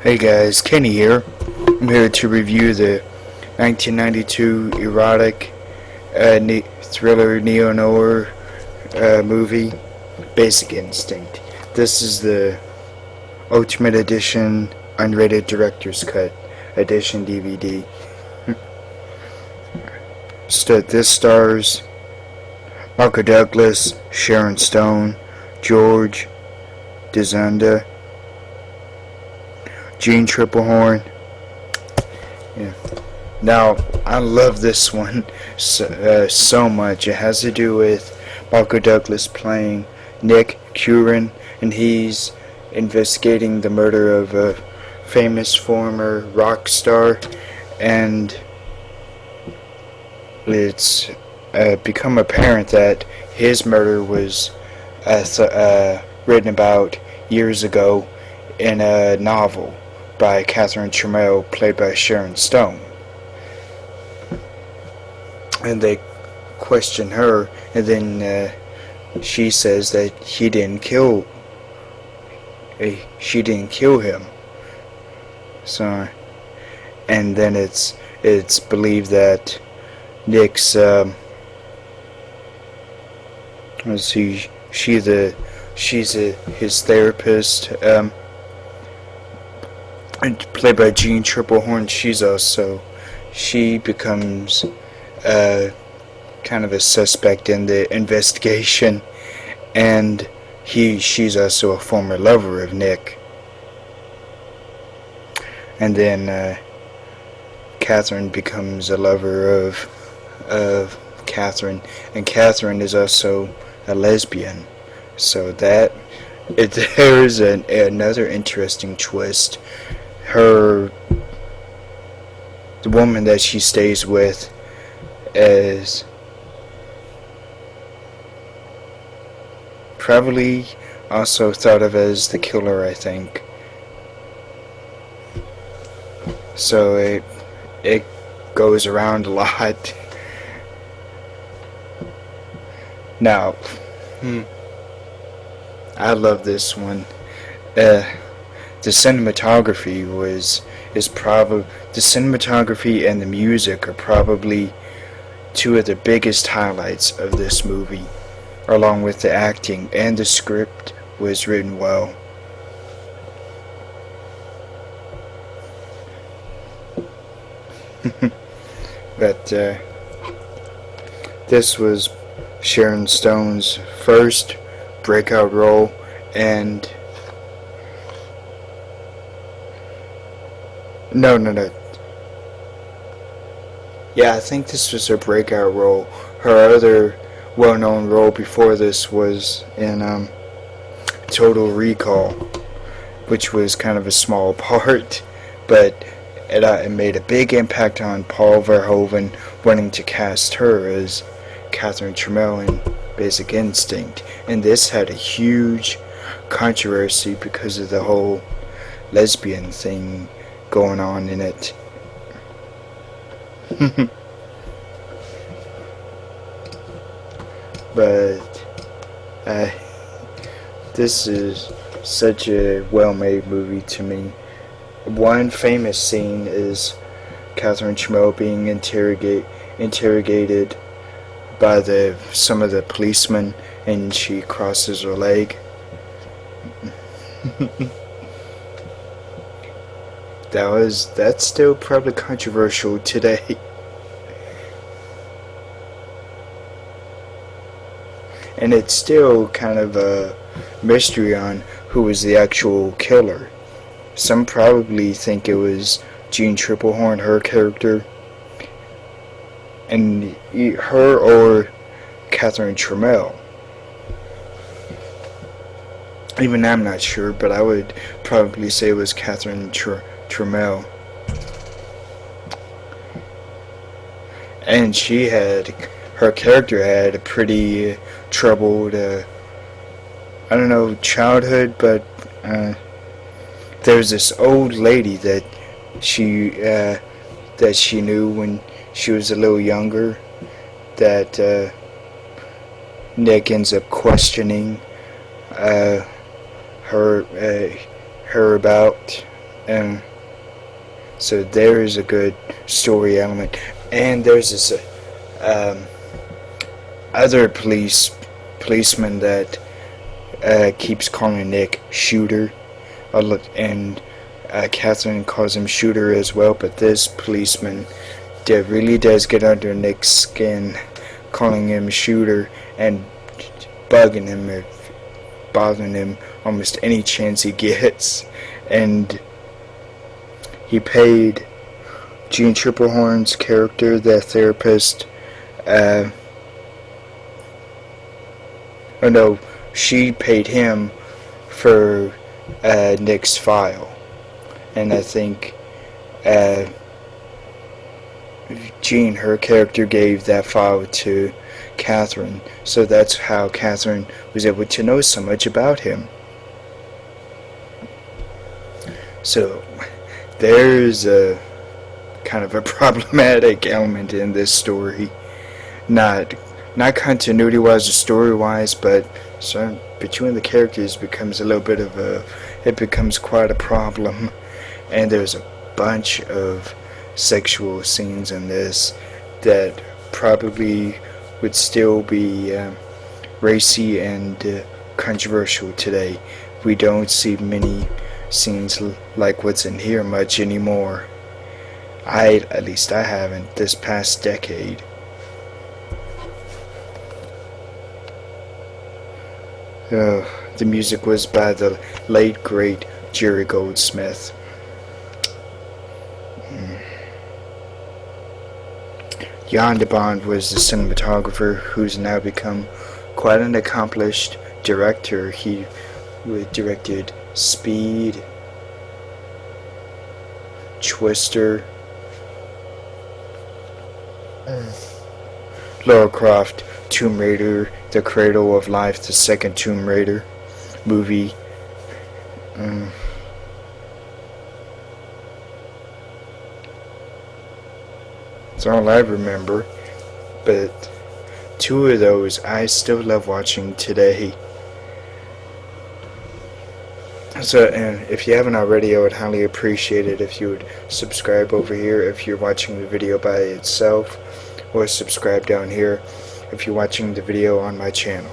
Hey guys, Kenny here. I'm here to review the 1992 erotic thriller Neo-Noir movie, Basic Instinct. This is the Ultimate Edition Unrated Director's Cut Edition DVD. This stars Michael Douglas, Sharon Stone, George DeZunda, Jean Rebhorn. Yeah. Now, I love this one so much. It has to do with Michael Douglas playing Nick Curran, and he's investigating the murder of a famous former rock star, and it's become apparent that his murder was written about years ago in a novel by Catherine Trammell, played by Sharon Stone. And they question her, and then she says that she didn't kill him. So, and then it's believed that Nick's let's see, she's his therapist, played by Jean Rebhorn. She becomes kind of a suspect in the investigation, and she's also a former lover of Nick. And then Catherine becomes a lover of Catherine, and Catherine is also a lesbian. So there is another interesting twist. The woman that she stays with is probably also thought of as the killer, I think. So it goes around a lot. Now, I love this one. The cinematography and the music are probably two of the biggest highlights of this movie, along with the acting, and the script was written well. But this was Sharon Stone's first breakout role, and no. Yeah, I think this was her breakout role. Her other well-known role before this was in Total Recall, which was kind of a small part, but it made a big impact on Paul Verhoeven wanting to cast her as Catherine Trammell in Basic Instinct. And this had a huge controversy because of the whole lesbian thing going on in it. But this is such a well-made movie to me. One famous scene is Catherine Trammell being interrogated by some of the policemen, and she crosses her leg. That's still probably controversial today. And it's still kind of a mystery on who was the actual killer. Some probably think it was Jean Rebhorn, her character, and her or Catherine Trammell. Even I'm not sure, but I would probably say it was Catherine Trammell. And her character had a pretty troubled, childhood, but there was this old lady that she knew when she was a little younger, that Nick ends up questioning her about, And so there is a good story element. And there's this other policeman that keeps calling Nick Shooter, and Catherine calls him Shooter as well. But this policeman that really does get under Nick's skin, calling him Shooter and bugging him or bothering him almost any chance he gets. And he paid Jean Rebhorn's character, the therapist, she paid him for Nick's file. And I think Jean, her character, gave that file to Catherine. So that's how Catherine was able to know so much about him. So there's a kind of a problematic element in this story. Not continuity-wise or story-wise, but between the characters becomes a little bit of it becomes quite a problem. And there's a bunch of sexual scenes in this that probably would still be racy and controversial today. We don't see many scenes like what's in here much anymore. At least I haven't this past decade. The music was by the late great Jerry Goldsmith. Jan de Bond was the cinematographer, who's now become quite an accomplished director. He directed Speed, Twister, Lara Croft, Tomb Raider, The Cradle of Life, the second Tomb Raider movie. That's all I remember, but two of those I still love watching today. So, and if you haven't already, I would highly appreciate it if you would subscribe over here if you're watching the video by itself, or subscribe down here if you're watching the video on my channel.